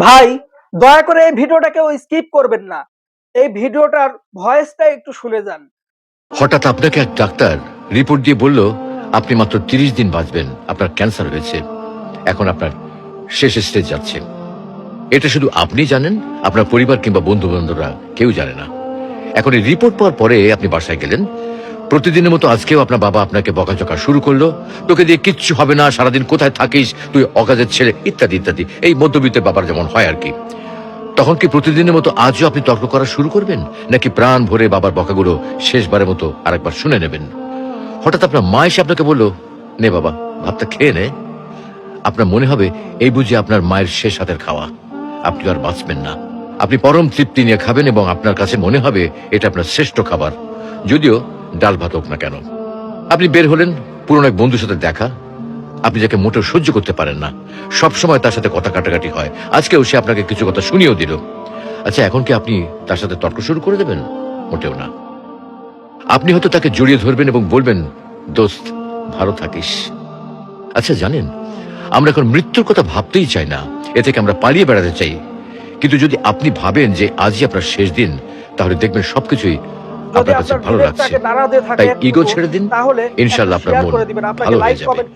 ভাই, দয়া করে এই ভিডিওটাকেও স্কিপ করবেন না। এই ভিডিওটার ভয়েসটা একটু শুনে যান। হঠাৎ আপনাকে এক ডাক্তার রিপোর্ট দিয়ে বলল আপনি মাত্র 30 দিন বাঁচবেন, আপনার ক্যান্সার হয়েছে, এখন আপনার শেষ স্টেজ যাচ্ছে। এটা শুধু আপনি জানেন, আপনার পরিবার কিংবা বন্ধু বান্ধবরা কেউ জানে না। এখন এই রিপোর্ট পাওয়ার পরে আপনি বাসায় গেলেন, প্রতিদিনের মতো আজকেও আপনার বাবা আপনাকে বকাঝকা শুরু করলো, তোকে দিয়ে কিচ্ছু হবে না, সারাদিন কোথায় থাকিস তুই, অকাজের ছেলে, ইত্যাদি ইত্যাদি। এই মধ্যবিত্তের বাবার যেমন হয় আর কি। তখন কি প্রতিদিনের মতো আজও আপনি তর্ক করা শুরু করবেন, নাকি প্রাণ ভরে বাবার বকাগুলো শেষবারের মতো আরেকবার শুনে নেবেন? হঠাৎ আপনার মা এসে আপনাকে বলল, নে বাবা ভাতটা খেয়ে নে। আপনার মনে হবে এই বুঝি আপনার মায়ের শেষ হাতের খাওয়া, আপনি আর বাঁচবেন না। আপনি পরম তৃপ্তি নিয়ে খাবেন এবং আপনার কাছে মনে হবে এটা আপনার শ্রেষ্ঠ খাবার, যদিও ডাল ভাত হোক না কেন। আপনি বের হলেন, পুরনো এক বন্ধুর সাথে দেখা, আপনি যাকে মোটেও সহ্য করতে পারেন না, সবসময় তার সাথে কথা কাটাকাটি হয়, আজকেও সে আপনাকে কিছু কথা শুনিয়েও দিল। আচ্ছা, এখন কি আপনি তার সাথে তর্ক শুরু করে দেবেন? মোটেও না। আপনি হয়তো তাকে জড়িয়ে ধরবেন এবং বলবেন, দোস্ত ভালো থাকিস। আচ্ছা জানেন, আমরা এখন মৃত্যুর কথা ভাবতেই চাই না, এ থেকে আমরা পালিয়ে বেড়াতে চাই। কিন্তু যদি আপনি ভাবেন যে আজই আপনার শেষ দিন, তাহলে দেখবেন সবকিছুই যদি আপনার কাছে আপনার ভালো লাগছে। বিবেকটাকে নাড়া দিয়ে থাকে তাই ইগো একটুকু, ছেড়ে দিন, তাহলে ইনশাল্লাহ একটা আপনার শেয়ার মন করে দিবেন। আপনাকে ভালো হয়ে লাইক যাবে। কমেন্ট